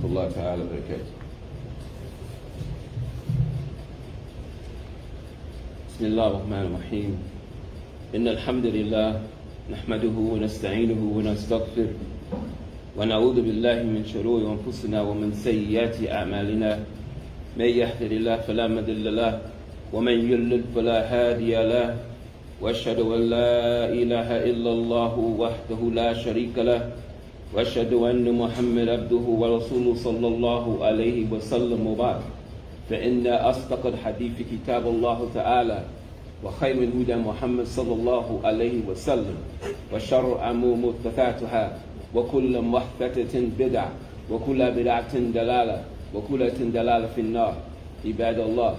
الله تعالى وبركاته. بسم الله الرحمن الرحيم. إن الحمد لله نحمده ونستعينه ونستغفر ونعوذ بالله من شرور أنفسنا ومن سيئات أعمالنا. من يهده الله فلا مضل له ومن يضلل فلا هادي له، وأشهد أن لا إله إلا الله وحده لا شريك له، وأشهد أن محمد عبده ورسوله صلى الله عليه وسلم. وبعد، فإن أصدق الحديث كتاب الله تعالى، وخير الهدى محمد صلى الله عليه وسلم، وشر الأمور محدثاتها، وكل محدثة بدعة، وكل بدعة ضلالة، وكل ضلالة في النار. عباد Allah,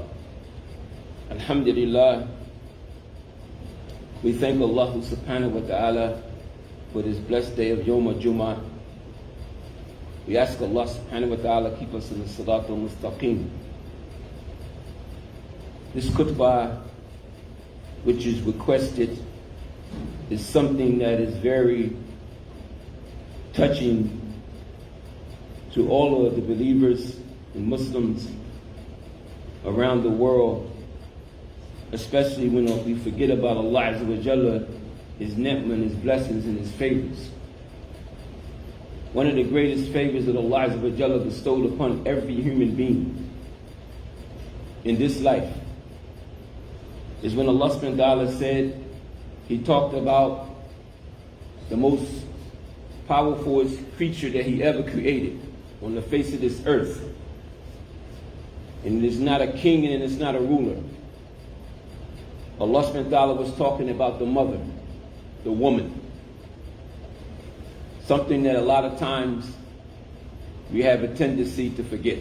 Alhamdulillah, we thank Allah subhanahu wa ta'ala for this blessed day of Yom al-Jum'ah. We ask Allah subhanahu wa ta'ala keep us in the Sirat al-Mustaqim. This khutbah, which is requested, is something that is very touching to all of the believers and Muslims around the world, especially when we forget about Allah Azza wa Jalla, His ni'mah, His blessings, and His favors. One of the greatest favors that Allah Azza wa Jalla bestowed upon every human being in this life is when Allah subhanahu wa ta'ala said, He talked about the most powerful creature that He ever created on the face of this earth. And it is not a king and it is not a ruler. Allah subhanahu wa ta'ala was talking about the mother, the woman. Something that a lot of times we have a tendency to forget.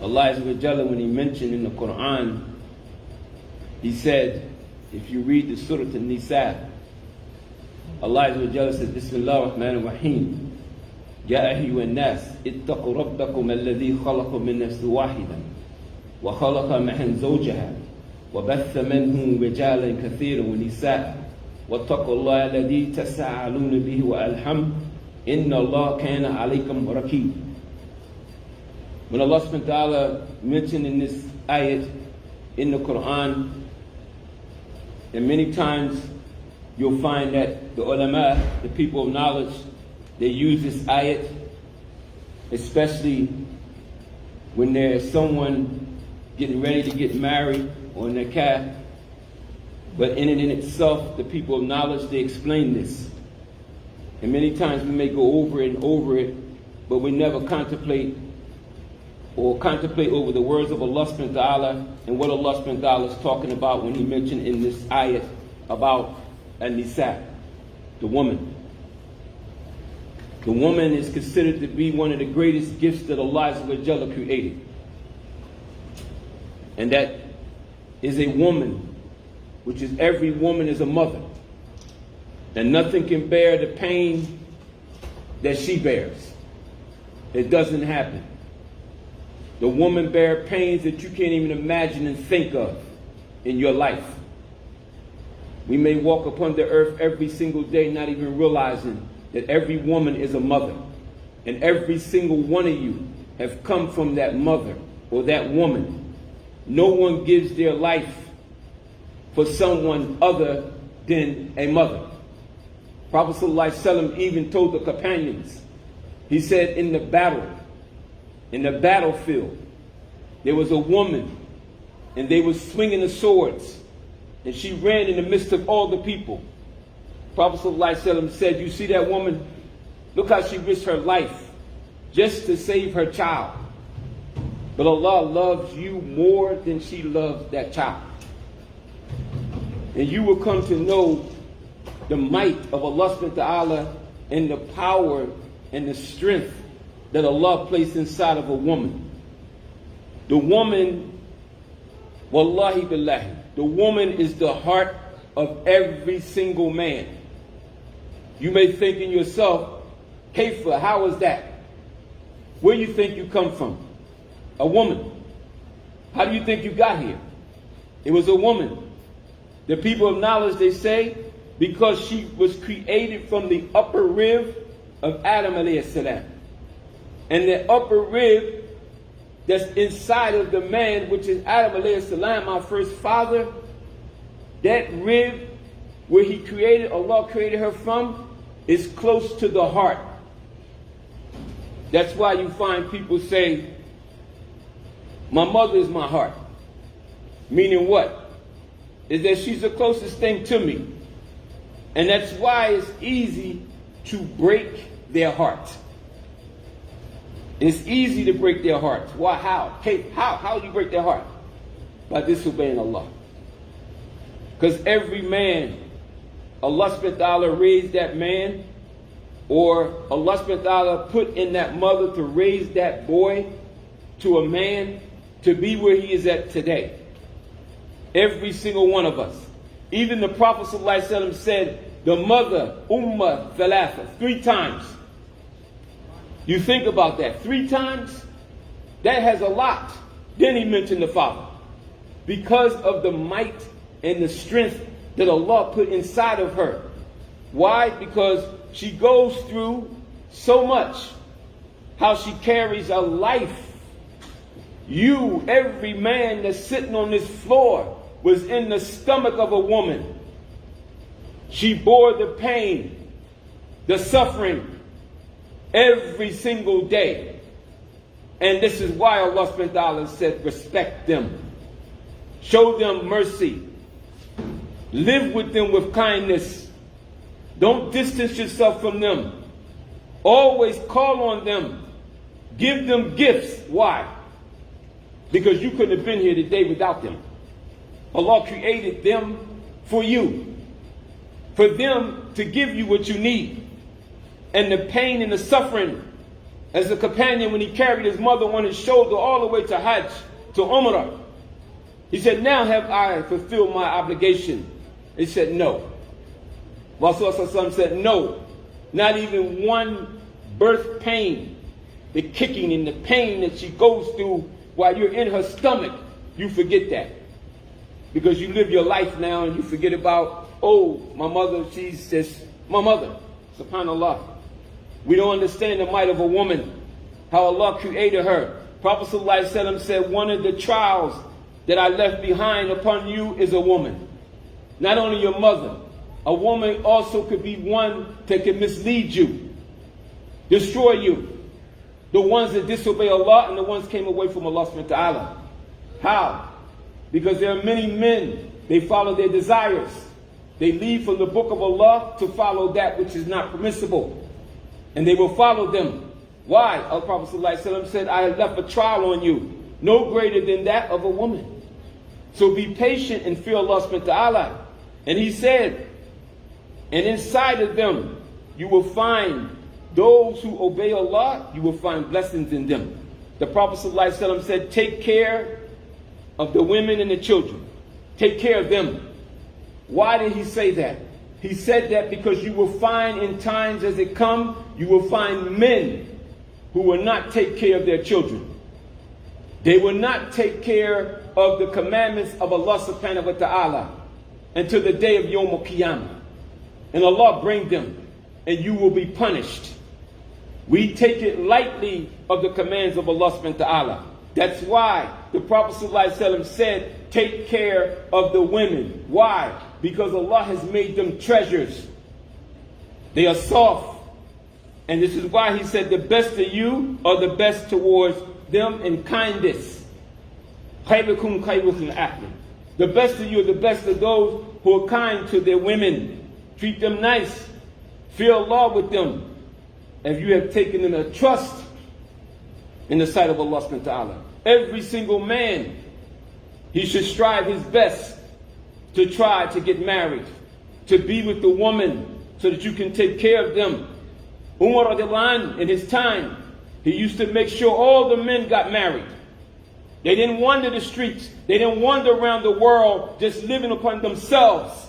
Allah Azza wa Jalla, when He mentioned in the Quran, He said, if you read the Surah An-Nisa, Allah Azza wa Jalla says, Bismillah ar-Rahman ar-Rahim. يا أيها الناس اتقوا ربكم الذي خلق من نفس واحدة وخلق منها زوجها وبث منهم رجالا كثيرا ونساء واتقوا الله الذي تساءلون به والأرحام إن الله كان عليكم رقيبا. When Allah subhanahu wa ta'ala mentioned in this ayat in the Quran, and many times you'll find that the ulama, the people of knowledge, they use this ayat, especially when there's someone getting ready to get married or nikah. But in itself, the people of knowledge, they explain this. And many times we may go over it and over it, but we never contemplate over the words of Allah subhanahu wa ta'ala and what Allah subhanahu wa ta'ala is talking about when He mentioned in this ayat about an-nisa, the woman. The woman is considered to be one of the greatest gifts that Allah Azza wa Jalla created. And that is a woman, which is every woman is a mother. And nothing can bear the pain that she bears. It doesn't happen. The woman bears pains that you can't even imagine and think of in your life. We may walk upon the earth every single day not even realizing that every woman is a mother. And every single one of you have come from that mother or that woman. No one gives their life for someone other than a mother. Prophet ﷺ even told the companions, he said, in the battlefield, there was a woman and they were swinging the swords and she ran in the midst of all the people. Prophet ﷺ said, you see that woman? Look how she risked her life just to save her child. But Allah loves you more than she loves that child. And you will come to know the might of Allah subhanahu wa ta'ala and the power and the strength that Allah placed inside of a woman. The woman, wallahi billahi, the woman is the heart of every single man. You may think in yourself, Kaifa, how is that? Where do you think you come from? A woman. How do you think you got here? It was a woman. The people of knowledge, they say, because she was created from the upper rib of Adam alayhi salam. And the upper rib that's inside of the man, which is Adam alayhi salam, our first father, that rib where he created, Allah created her from, is close to the heart. That's why you find people say, my mother is my heart. Meaning what? Is that she's the closest thing to me. And that's why it's easy to break their heart. It's easy to break their hearts. Why? How? How do you break their heart? By disobeying Allah. Because every man, Allah subhanahu wa ta'ala raised that man, or Allah subhanahu wa ta'ala put in that mother to raise that boy to a man to be where he is at today. Every single one of us. Even the Prophet ﷺ said, the mother, Ummah Thalatha, 3 times. You think about that, 3 times? That has a lot. Then he mentioned the father. Because of the might and the strength that Allah put inside of her. Why? Because she goes through so much. How she carries a life. You, every man that's sitting on this floor, was in the stomach of a woman. She bore the pain, the suffering, every single day. And this is why Allah subhanahu wa ta'ala said, respect them. Show them mercy. Live with them with kindness. Don't distance yourself from them. Always call on them. Give them gifts. Why? Because you couldn't have been here today without them. Allah created them for you. For them to give you what you need. And the pain and the suffering, as a companion when he carried his mother on his shoulder all the way to Hajj, to Umrah. He said, now have I fulfilled my obligation? He said, no. Rasulullah said, no. Not even one birth pain. The kicking and the pain that she goes through while you're in her stomach, you forget that. Because you live your life now and you forget about, oh, my mother, she's just my mother. SubhanAllah. We don't understand the might of a woman, how Allah created her. Prophet ﷺ said, one of the trials that I left behind upon you is a woman. Not only your mother, a woman also could be one that can mislead you, destroy you. The ones that disobey Allah and the ones came away from Allah subhanahu wa ta'ala. How? Because there are many men, they follow their desires. They leave from the book of Allah to follow that which is not permissible. And they will follow them. Why? Our Prophet ﷺ said, I have left a trial on you, no greater than that of a woman. So be patient and fear Allah subhanahu wa ta'ala. And he said, and inside of them, you will find those who obey Allah, you will find blessings in them. The Prophet ﷺ said, take care of the women and the children. Take care of them. Why did he say that? He said that because you will find in times as it come, you will find men who will not take care of their children. They will not take care of the commandments of Allah subhanahu wa ta'ala until the day of Yawm al-Qiyamah. And Allah bring them and you will be punished. We take it lightly of the commands of Allah subhanahu wa ta'ala. That's why the Prophet ﷺ said, take care of the women. Why? Because Allah has made them treasures. They are soft. And this is why he said the best of you are the best towards them in kindness. The best of you are the best of those who are kind to their women. Treat them nice. Fear Allah with them. If you have taken in a trust in the sight of Allah subhanahu wa ta'ala. Every single man, he should strive his best to try to get married, to be with the woman so that you can take care of them. Umar radiallahu anhu, in his time, he used to make sure all the men got married. They didn't wander the streets. They didn't wander around the world just living upon themselves.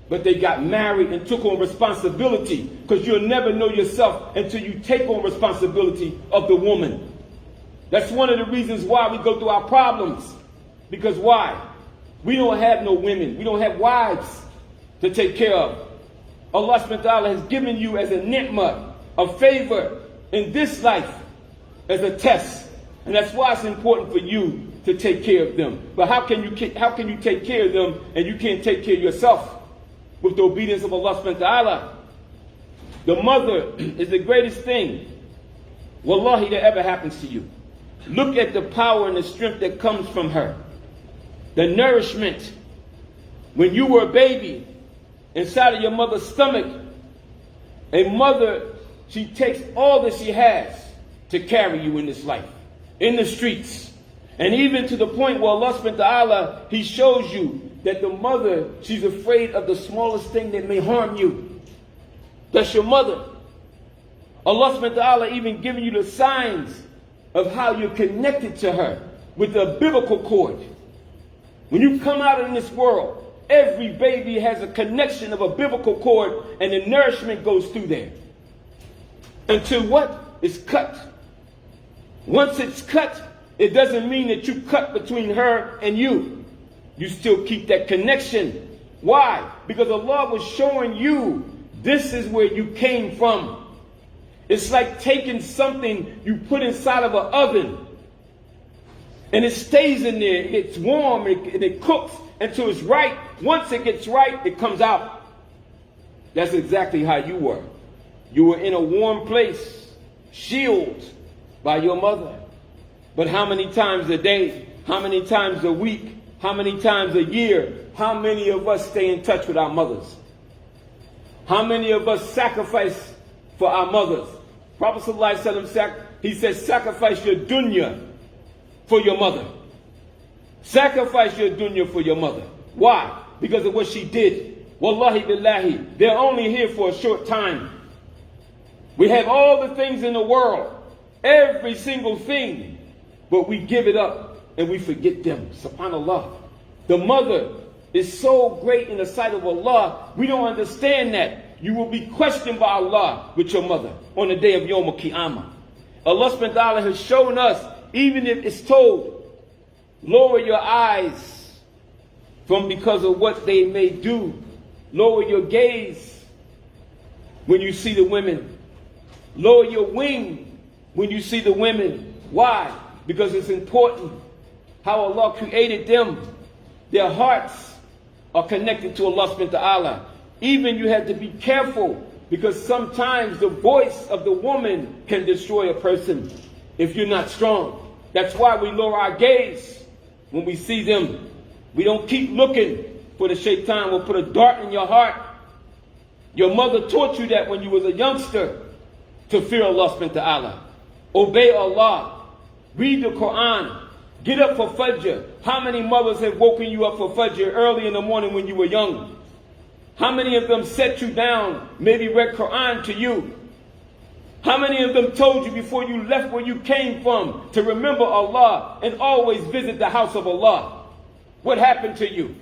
But they got married and took on responsibility, because you'll never know yourself until you take on responsibility of the woman. That's one of the reasons why we go through our problems. Because why? We don't have no women. We don't have wives to take care of. Allah subhanahu wa ta'ala has given you as a ni'mah, a favor in this life, as a test. And that's why it's important for you to take care of them. But how can you take care of them and you can't take care of yourself with the obedience of Allah subhanahu wa ta'ala? The mother is the greatest thing, wallahi, that ever happens to you. Look at the power and the strength that comes from her. The nourishment. When you were a baby inside of your mother's stomach, a mother, she takes all that she has to carry you in this life, in the streets. And even to the point where Allah subhanahu wa ta'ala, He shows you that the mother, she's afraid of the smallest thing that may harm you. That's your mother. Allah subhanahu wa ta'ala even giving you the signs of how you're connected to her with the biblical cord. When you come out in this world, every baby has a connection of a biblical cord, and the nourishment goes through there. Until what? It's cut. Once it's cut, it doesn't mean that you cut between her and you. You still keep that connection. Why? Because Allah was showing you this is where you came from. It's like taking something you put inside of an oven and it stays in there. It's warm and it cooks until it's right. Once it gets right, it comes out. That's exactly how you were. You were in a warm place, shielded by your mother. But how many times a day, how many times a week, how many times a year, how many of us stay in touch with our mothers? How many of us sacrifice for our mothers? Prophet ﷺ, he says, sacrifice your dunya for your mother. Sacrifice your dunya for your mother. Why? Because of what she did. Wallahi billahi, they're only here for a short time. We have all the things in the world, every single thing, but we give it up and we forget them. SubhanAllah. The mother is so great in the sight of Allah, we don't understand that. You will be questioned by Allah with your mother on the day of Yawm al-Qiyamah. Allah subhanahu wa ta'ala has shown us, even if it's told, lower your eyes from because of what they may do. Lower your gaze when you see the women. Lower your wing when you see the women. Why? Because it's important how Allah created them. Their hearts are connected to Allah subhanahu wa ta'ala. Even you have to be careful, because sometimes the voice of the woman can destroy a person if you're not strong. That's why we lower our gaze when we see them. We don't keep looking, for the shaitan will put a dart in your heart. Your mother taught you that when you was a youngster, to fear Allah subhanahu wa ta'ala. Obey Allah. Read the Quran. Get up for Fajr. How many mothers have woken you up for Fajr early in the morning when you were young? How many of them set you down, maybe read Quran to you? How many of them told you before you left where you came from to remember Allah and always visit the house of Allah? What happened to you?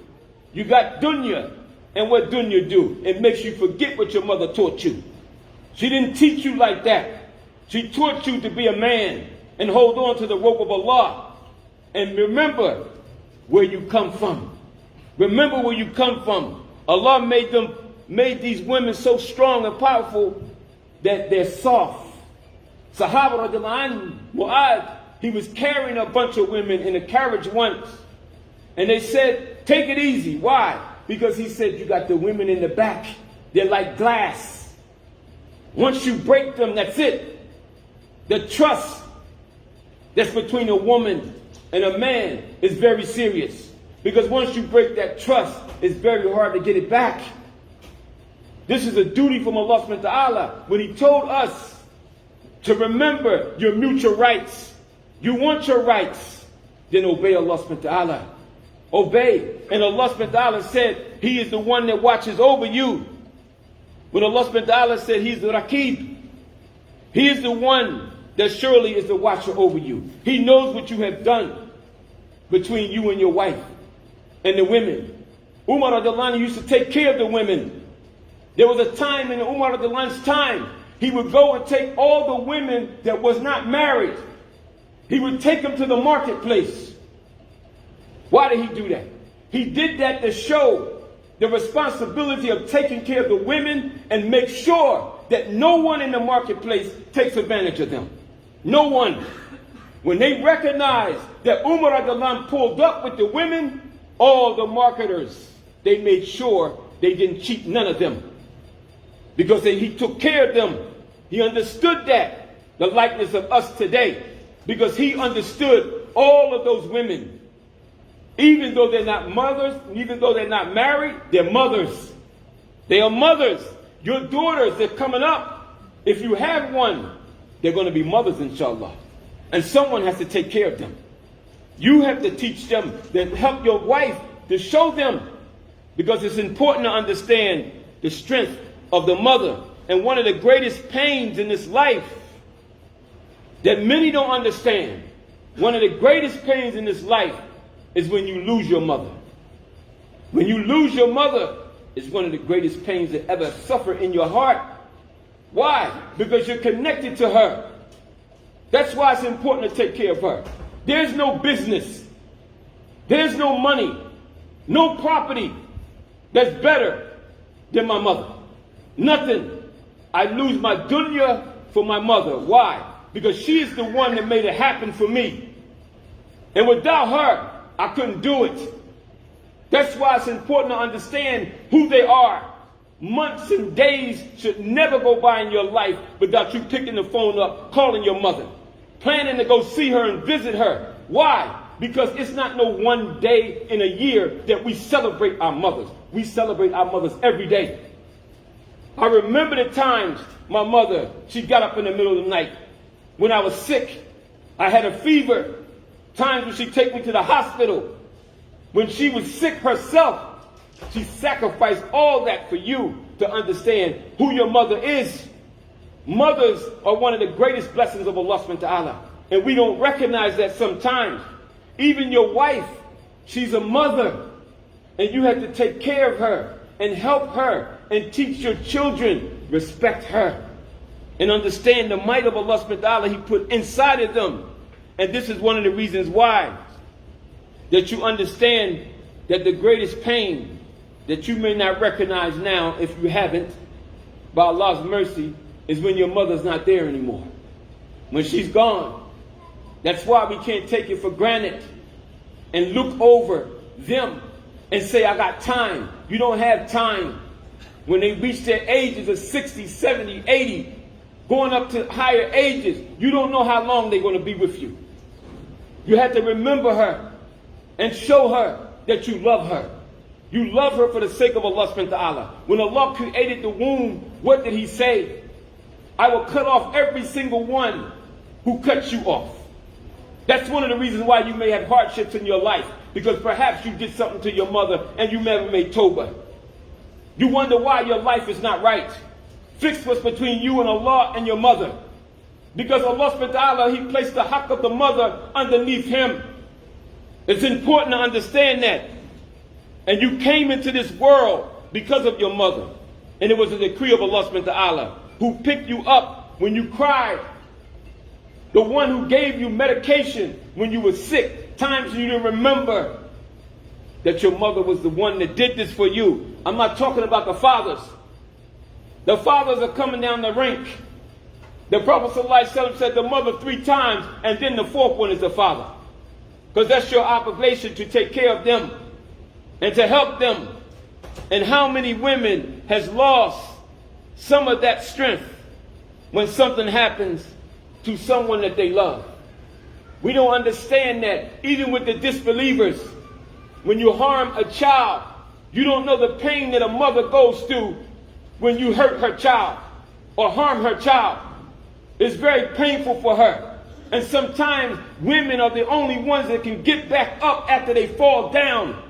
You got dunya, and what dunya do? It makes you forget what your mother taught you. She didn't teach you like that. She taught you to be a man and hold on to the rope of Allah. And remember where you come from. Remember where you come from. Allah made these women so strong and powerful that they're soft. Sahaba radiallahu anhu, Mu'adh, he was carrying a bunch of women in a carriage once. And they said, take it easy. Why? Because he said, you got the women in the back. They're like glass. Once you break them, that's it. The trust that's between a woman and a man is very serious. Because once you break that trust, it's very hard to get it back. This is a duty from Allah subhanahu wa ta'ala. When He told us to remember your mutual rights, you want your rights, then obey Allah subhanahu wa ta'ala. Obey. And Allah subhanahu wa ta'ala said, He is the one that watches over you. When Allah subhanahu wa ta'ala said He's the Raqib, He is the one that surely is the watcher over you. He knows what you have done between you and your wife and the women. Umar radiallahu anhu used to take care of the women. There was a time in Umar radiallahu anhu's time, he would go and take all the women that was not married. He would take them to the marketplace. Why did he do that? He did that to show the responsibility of taking care of the women and make sure that no one in the marketplace takes advantage of them. No one. When they recognized that Umar radiallahu anhu pulled up with the women, all the marketers, they made sure they didn't cheat none of them. Because he took care of them. He understood that, the likeness of us today. Because he understood all of those women. Even though they're not mothers, even though they're not married, they're mothers. They are mothers. Your daughters, they're coming up. If you have one, they're going to be mothers, inshallah. And someone has to take care of them. You have to teach them, then help your wife to show them. Because it's important to understand the strength of the mother. And one of the greatest pains in this life that many don't understand, one of the greatest pains in this life is when you lose your mother. When you lose your mother, it's one of the greatest pains that ever suffer in your heart. Why? Because you're connected to her. That's why it's important to take care of her. There's no business. There's no money. No property that's better than my mother. Nothing. I lose my dunya for my mother. Why? Because she is the one that made it happen for me. And without her, I couldn't do it. That's why it's important to understand who they are. Months and days should never go by in your life without you picking the phone up, calling your mother, planning to go see her and visit her. Why? Because it's not no one day in a year that we celebrate our mothers. We celebrate our mothers every day. I remember the times my mother, she got up in the middle of the night. When I was sick, I had a fever. Times when she'd take me to the hospital. When she was sick herself, she sacrificed all that for you to understand who your mother is. Mothers are one of the greatest blessings of Allah subhanahu wa ta'ala. And we don't recognize that sometimes. Even your wife, she's a mother. And you have to take care of her and help her and teach your children, respect her. And understand the might of Allah subhanahu wa ta'ala He put inside of them. And this is one of the reasons why that you understand that the greatest pain that you may not recognize now, if you haven't, by Allah's mercy, is when your mother's not there anymore. When she's gone. That's why we can't take it for granted and look over them and say, I got time. You don't have time. When they reach their ages of 60, 70, 80, going up to higher ages, you don't know how long they're going to be with you. You have to remember her and show her that you love her. You love her for the sake of Allah subhanahu wa ta'ala. When Allah created the womb, what did He say? I will cut off every single one who cuts you off. That's one of the reasons why you may have hardships in your life. Because perhaps you did something to your mother and you never made tawbah. You wonder why your life is not right. Fix what's between you and Allah and your mother. Because Allah subhanahu wa ta'ala, He placed the haqq of the mother underneath Him. It's important to understand that. And you came into this world because of your mother. And it was a decree of Allah subhanahu wa ta'ala who picked you up when you cried. The one who gave you medication when you were sick. Times you didn't remember that your mother was the one that did this for you. I'm not talking about the fathers. The fathers are coming down the rink. The Prophet ﷺ said the mother 3 times, and then the 4th one is the father. Because that's your obligation to take care of them and to help them. And how many women has lost some of that strength when something happens to someone that they love? We don't understand that. Even with the disbelievers, when you harm a child, you don't know the pain that a mother goes through when you hurt her child or harm her child. It's very painful for her. And sometimes women are the only ones that can get back up after they fall down.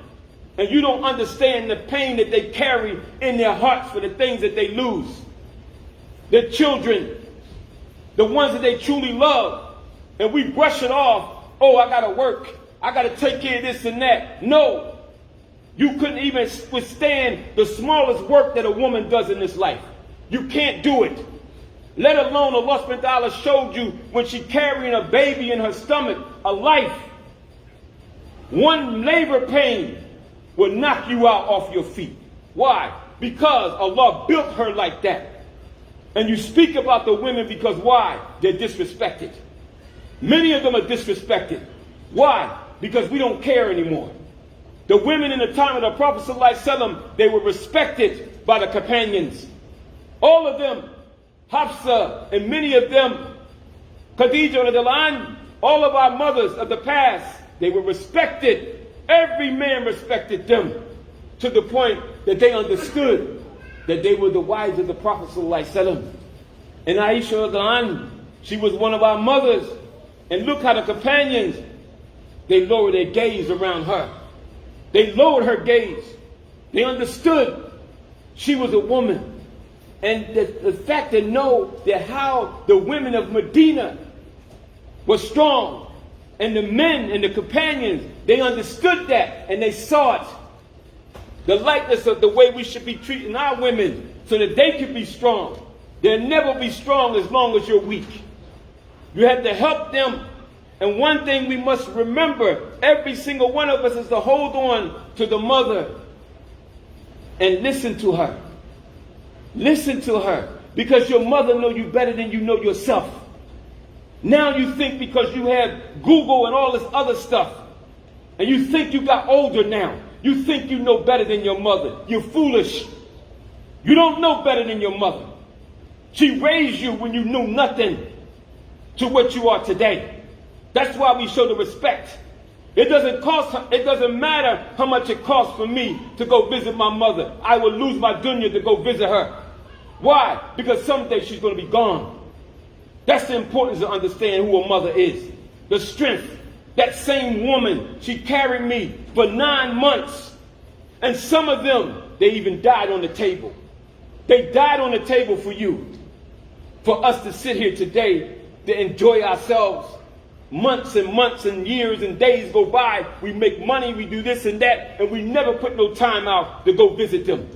And you don't understand the pain that they carry in their hearts for the things that they lose. Their children, the ones that they truly love. And we brush it off. Oh, I got to work. I got to take care of this and that. No. You couldn't even withstand the smallest work that a woman does in this life. You can't do it. Let alone Allah subhanahu wa ta'ala showed you when she carrying a baby in her stomach, a life. One labor pain will knock you out off your feet. Why? Because Allah built her like that. And you speak about the women because why? They're disrespected. Many of them are disrespected. Why? Because we don't care anymore. The women in the time of the Prophet ﷺ, they were respected by the companions. All of them, Hafsa and many of them, Khadija radiallahu anha, all of our mothers of the past, they were respected. Every man respected them to the point that they understood that they were the wives of the Prophet ﷺ. And Aisha radiallahu anha, she was one of our mothers. And look how the companions, they lowered their gaze around her. They lowered her gaze. They understood she was a woman. And the fact to know that how the women of Medina were strong, and the men and the companions, they understood that and they saw it. The likeness of the way we should be treating our women so that they can be strong. They'll never be strong as long as you're weak. You have to help them. And one thing we must remember, every single one of us, is to hold on to the mother and listen to her. Listen to her, because your mother knows you better than you know yourself. Now you think because you have Google and all this other stuff, and you think you got older now, you think you know better than your mother. You're foolish. You don't know better than your mother. She raised you when you knew nothing to what you are today. That's why we show the respect. It doesn't matter how much it costs for me to go visit my mother. I will lose my dunya to go visit her. Why? Because someday she's going to be gone. That's the importance of understanding who a mother is. The strength. That same woman, she carried me for 9 months. And some of them, they even died on the table. They died on the table for you. For us to sit here today, to enjoy ourselves. Months and months and years and days go by. We make money, we do this and that, and we never put no time out to go visit them.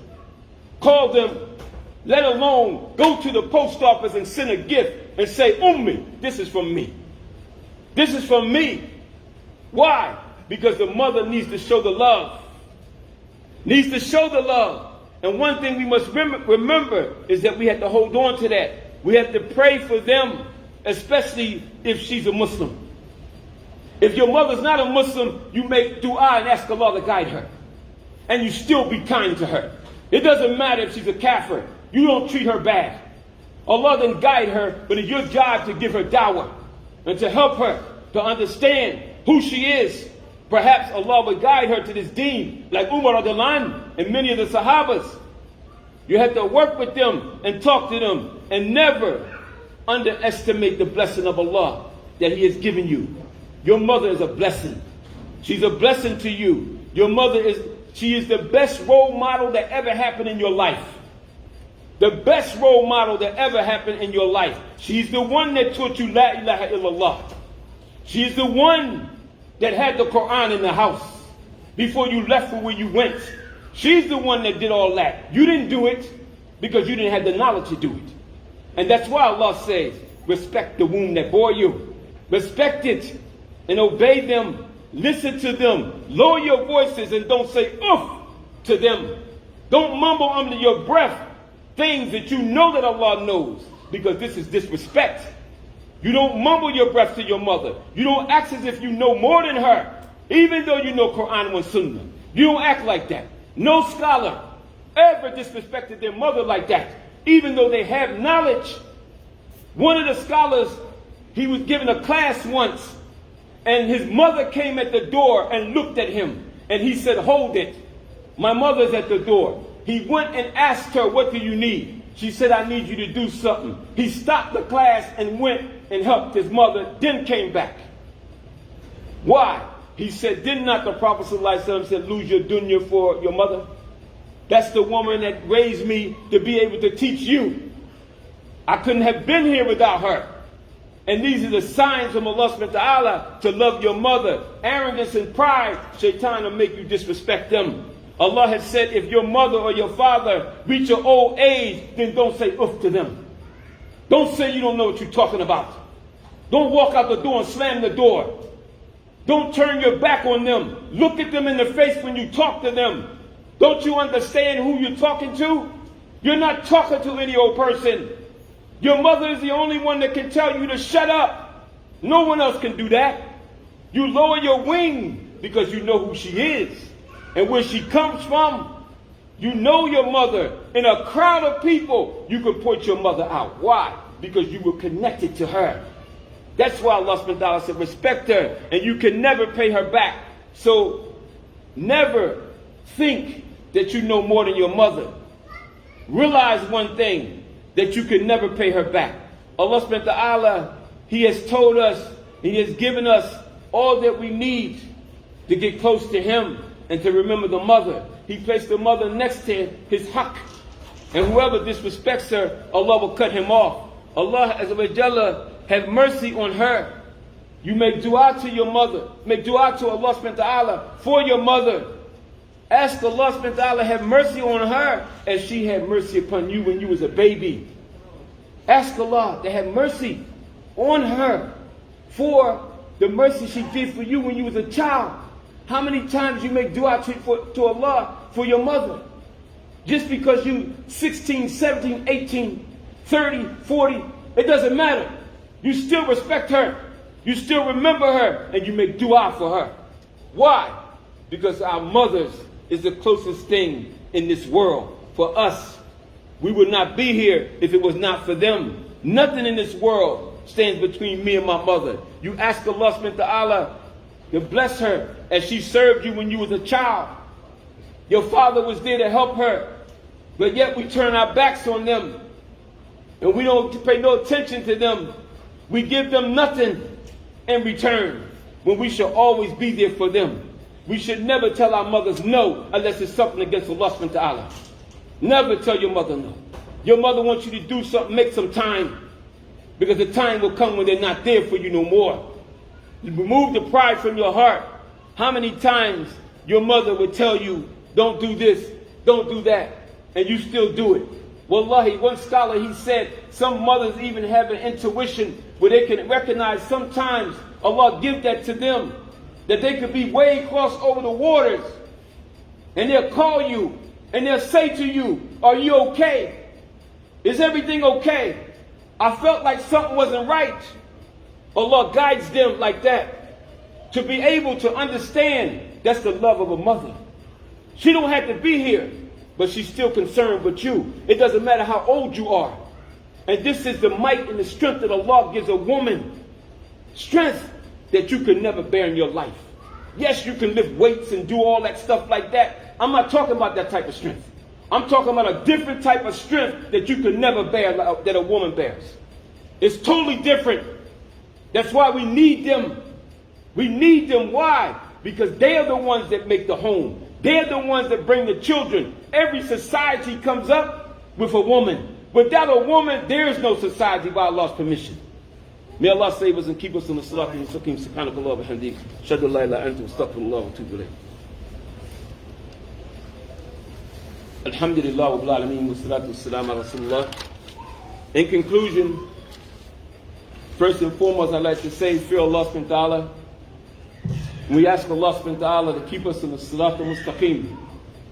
Call them, let alone go to the post office and send a gift and say, Ummi, this is from me. This is from me. Why? Because the mother needs to show the love. Needs to show the love. And one thing we must remember is that we have to hold on to that. We have to pray for them, especially if she's a Muslim. If your mother's not a Muslim, you make dua and ask Allah to guide her. And you still be kind to her. It doesn't matter if she's a kafir. You don't treat her bad. Allah then guide her, but it's your job to give her dawah and to help her to understand who she is. Perhaps Allah will guide her to this deen, like Umar radiallahu anhu and many of the Sahabas. You have to work with them and talk to them and never underestimate the blessing of Allah that He has given you. Your mother is a blessing. She's a blessing to you. Your mother she is the best role model that ever happened in your life. The best role model that ever happened in your life. She's the one that taught you La ilaha illallah. She's the one that had the Quran in the house before you left for where you went. She's the one that did all that. You didn't do it because you didn't have the knowledge to do it. And that's why Allah says, respect the womb that bore you. Respect it and obey them. Listen to them. Lower your voices and don't say oof to them. Don't mumble under your breath things that you know that Allah knows, because this is disrespect. You don't mumble your breath to your mother. You don't act as if you know more than her, even though you know Quran and Sunnah. You don't act like that. No scholar ever disrespected their mother like that, even though they have knowledge. One of the scholars, he was given a class once, and his mother came at the door and looked at him, and he said, hold it. My mother's at the door. He went and asked her, what do you need? She said, I need you to do something. He stopped the class and went and helped his mother, then came back. Why? He said, did not the Prophet ﷺ say, lose your dunya for your mother? That's the woman that raised me to be able to teach you. I couldn't have been here without her. And these are the signs from Allah subhanahu wa ta'ala to love your mother. Arrogance and pride, shaitan will make you disrespect them. Allah has said, if your mother or your father reach your old age, then don't say oof to them. Don't say you don't know what you're talking about. Don't walk out the door and slam the door. Don't turn your back on them. Look at them in the face when you talk to them. Don't you understand who you're talking to? You're not talking to any old person. Your mother is the only one that can tell you to shut up. No one else can do that. You lower your wing because you know who she is and where she comes from. You know your mother. In a crowd of people, you can point your mother out. Why? Because you were connected to her. That's why Allah subhanahu wa ta'ala said, respect her, and you can never pay her back. So, never think that you know more than your mother. Realize one thing, that you can never pay her back. Allah subhanahu wa ta'ala, He has told us, He has given us all that we need to get close to Him and to remember the mother. He placed the mother next to His haqq. And whoever disrespects her, Allah will cut him off. Allah Azza wa Jalla, have mercy on her. You make dua to your mother. Make dua to Allah subhanahu wa ta'ala for your mother. Ask Allah subhanahu wa ta'ala have mercy on her as she had mercy upon you when you was a baby. Ask Allah to have mercy on her for the mercy she did for you when you was a child. How many times you make dua to Allah for your mother? Just because you 16, 17, 18, 30, 40, it doesn't matter. You still respect her. You still remember her, and you make dua for her. Why? Because our mothers is the closest thing in this world for us. We would not be here if it was not for them. Nothing in this world stands between me and my mother. You ask Allah subhanahu wa ta'ala to bless her as she served you when you was a child. Your father was there to help her, but yet we turn our backs on them and we don't pay no attention to them. We give them nothing in return when we should always be there for them. We should never tell our mothers no unless it's something against Allah subhanahu wa ta'ala. Never tell your mother no. Your mother wants you to do something, make some time, because the time will come when they're not there for you no more. You remove the pride from your heart. How many times your mother would tell you, don't do this, don't do that, and you still do it? Wallahi, one scholar, he said, some mothers even have an intuition where they can recognize sometimes Allah give that to them, that they could be way across over the waters, and they'll call you, and they'll say to you, are you okay? Is everything okay? I felt like something wasn't right. Allah guides them like that to be able to understand that's the love of a mother. She don't have to be here, but she's still concerned with you. It doesn't matter how old you are. And this is the might and the strength that Allah gives a woman. Strength that you could never bear in your life. Yes, you can lift weights and do all that stuff like that. I'm not talking about that type of strength. I'm talking about a different type of strength that you could never bear that a woman bears. It's totally different. That's why we need them. We need them. Why? Because they are the ones that make the home. They're the ones that bring the children. Every society comes up with a woman. Without a woman, there is no society by Allah's permission. May Allah save us and keep us on the salat and mustaqim. Subhanakallah wa bihamdik. Shadu la ilaha illa anta astaghfirullah wa atubu ilayh. Alhamdulillah wa bil alameen wa salatu wa salam ala rasulullah. In conclusion, first and foremost, I'd like to say, fear Allah subhanahu wa ta'ala. We ask Allah subhanahu wa ta'ala to keep us in the salat al-mustaqim,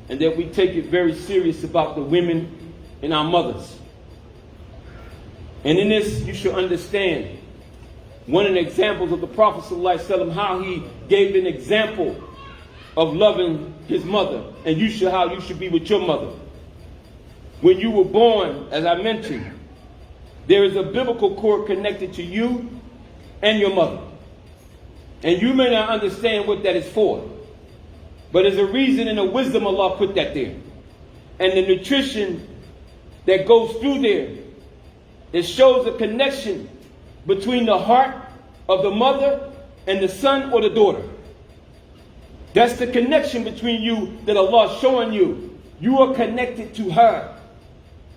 and that we take it very serious about the women and our mothers. And in this, you should understand one of the examples of the Prophet ﷺ, how he gave an example of loving his mother, and how you should be with your mother. When you were born, as I mentioned, there is a biblical cord connected to you and your mother. And you may not understand what that is for, but there's a reason and a wisdom Allah put that there. And the nutrition that goes through there, it shows a connection between the heart of the mother and the son or the daughter. That's the connection between you that Allah is showing you. You are connected to her.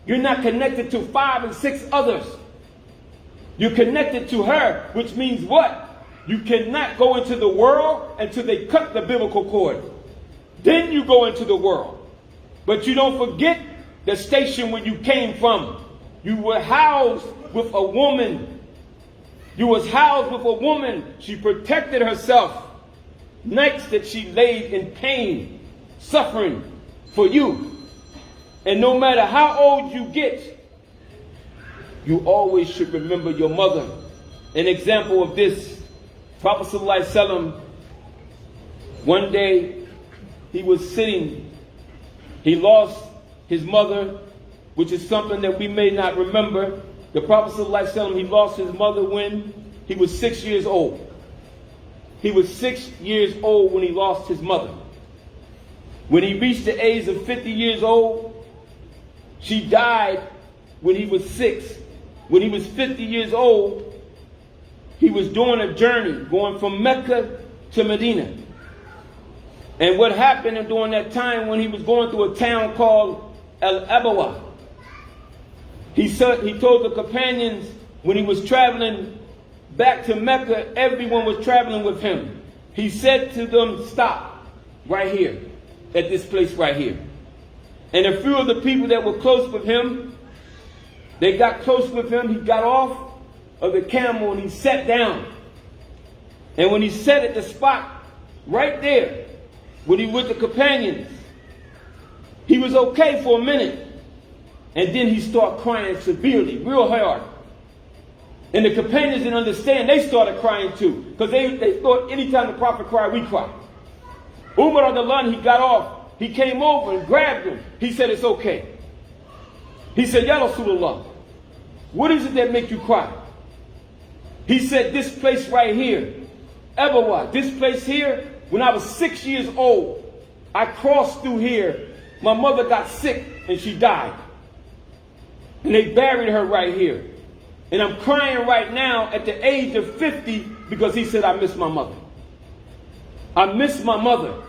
You're not connected to 5 and 6 others. You're connected to her, which means what? You cannot go into the world until they cut the biblical cord. Then you go into the world. But you don't forget the station where you came from. You were housed with a woman. You was housed with a woman. She protected herself. Nights that she laid in pain, suffering for you. And no matter how old you get, you always should remember your mother an example of this. Prophet ﷺ, one day he was sitting, he lost his mother, which is something that we may not remember. The Prophet ﷺ, he lost his mother when he was 6 years old. He was 6 years old when he lost his mother. When he reached the age of 50 years old, she died when he was 6. When he was 50 years old, he was doing a journey going from Mecca to Medina. And what happened during that time when he was going through a town called Al-Athar, he told the companions when he was traveling back to Mecca, everyone was traveling with him. He said to them, stop right here, at this place right here. And a few of the people that were close with him, they got close with him. He got off of the camel and he sat down. And when he sat at the spot right there, when he with the companions, he was okay for a minute. And then he started crying severely, real hard. And the companions didn't understand. They started crying too. Because they thought anytime the Prophet cried, we cry. Umar al-Adhan, he got off. He came over and grabbed him. He said, it's okay. He said, Ya Rasulullah, what is it that makes you cry? He said, this place right here, Ebawa, this place here, when I was 6 years old, I crossed through here. My mother got sick and she died. And they buried her right here. And I'm crying right now at the age of 50 because he said, I miss my mother. I miss my mother.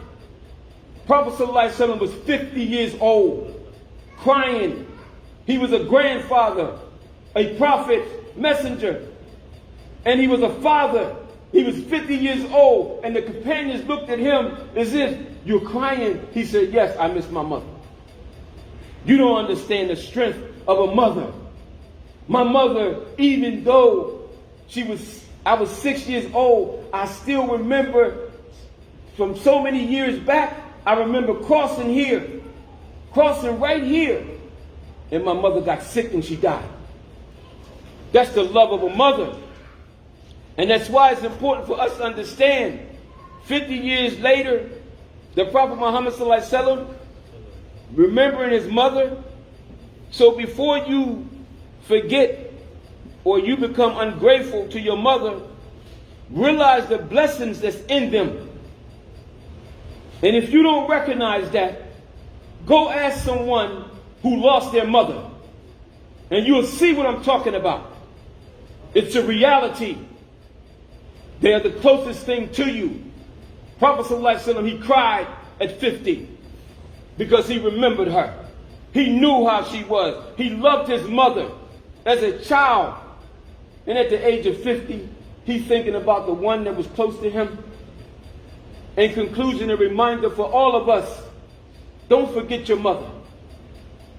Prophet ﷺ was 50 years old, crying. He was a grandfather, a prophet, messenger, and he was a father. He was 50 years old, and the companions looked at him as if, you're crying. He said, yes, I miss my mother. You don't understand the strength of a mother. My mother, even though I was 6 years old, I still remember from so many years back, I remember crossing right here, and my mother got sick and she died. That's the love of a mother. And that's why it's important for us to understand, 50 years later, the Prophet Muhammad ﷺ, remembering his mother. So before you forget or you become ungrateful to your mother, realize the blessings that's in them. And if you don't recognize that, go ask someone who lost their mother, and you'll see what I'm talking about. It's a reality. They are the closest thing to you. Prophet ﷺ, he cried at 50 because he remembered her. He knew how she was. He loved his mother as a child. And at the age of 50, he's thinking about the one that was close to him. In conclusion, a reminder for all of us, don't forget your mother.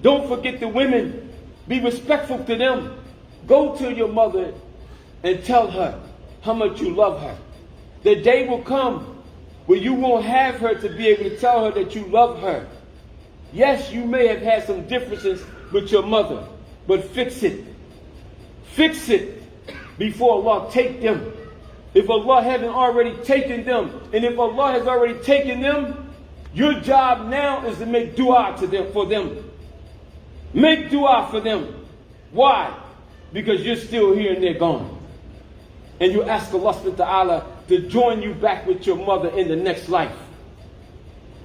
Don't forget the women. Be respectful to them. Go to your mother and tell her how much you love her. The day will come where you won't have her to be able to tell her that you love her. Yes, you may have had some differences with your mother, but fix it. Fix it before Allah take them. If Allah hasn't already taken them, and if Allah has already taken them, your job now is to make dua to them, for them. Make dua for them. Why? Because you're still here and they're gone. And you ask Allah subhanahu wa ta'ala to join you back with your mother in the next life.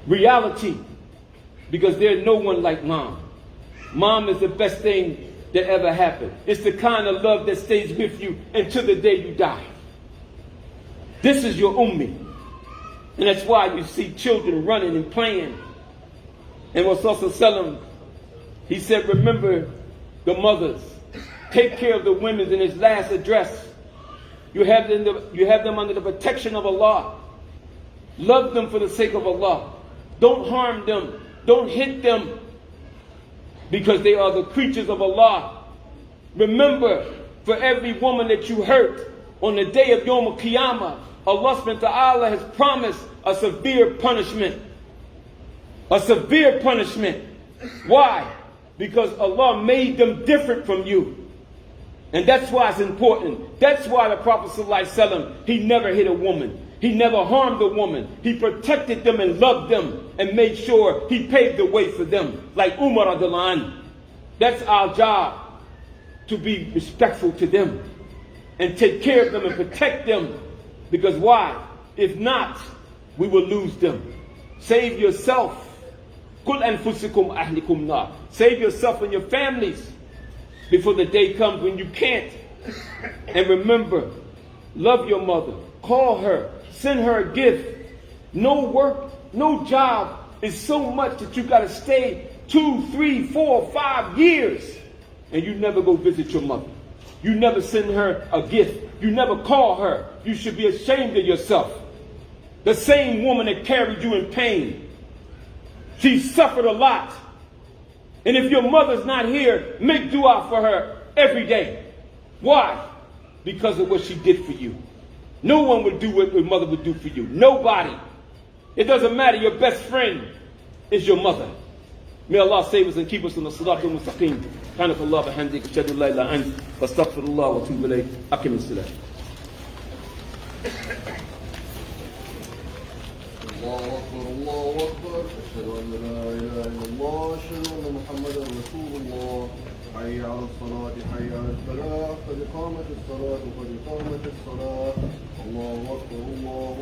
Reality. Because there's no one like mom. Mom is the best thing that ever happened. It's the kind of love that stays with you until the day you die. This is your ummi. And that's why you see children running and playing. And Rasul, he said, remember the mothers. Take care of the women in his last address. You have them under the protection of Allah. Love them for the sake of Allah. Don't harm them. Don't hit them. Because they are the creatures of Allah. Remember, for every woman that you hurt on the day of Yawm al-Qiyamah, Allah subhanahu wa ta'ala has promised a severe punishment. A severe punishment. Why? Because Allah made them different from you. And that's why it's important. That's why the Prophet ﷺ, he never hit a woman. He never harmed a woman. He protected them and loved them and made sure he paved the way for them. Like Umar radiallahu anhu. That's our job, to be respectful to them and take care of them and protect them. Because why? If not, we will lose them. Save yourself. Kul anfusikum ahlikum nar. Save yourself and your families before the day comes when you can't. And remember, love your mother. Call her. Send her a gift. No work, no job is so much that you got to stay 2, 3, 4, 5 years and you never go visit your mother. You never send her a gift. You never call her. You should be ashamed of yourself. The same woman that carried you in pain, she suffered a lot. And if your mother's not here, make dua for her every day. Why? Because of what she did for you. No one would do what your mother would do for you. Nobody. It doesn't matter. Your best friend is your mother. May Allah save us and keep us on the Siratul Mustaqim. Subhanak Allah bihamdik, ashhadu an la ilaha illa anta, astaghfirullah wa atubu ilayh. Aqim as-salat. الله أكبر الله أكبر أشهد أن لا إله إلا الله أشهد أن محمدا رسول الله حي على الصلاة حي على الفلاح قد قامت الصلاة قد قامت الصلاة الله أكبر الله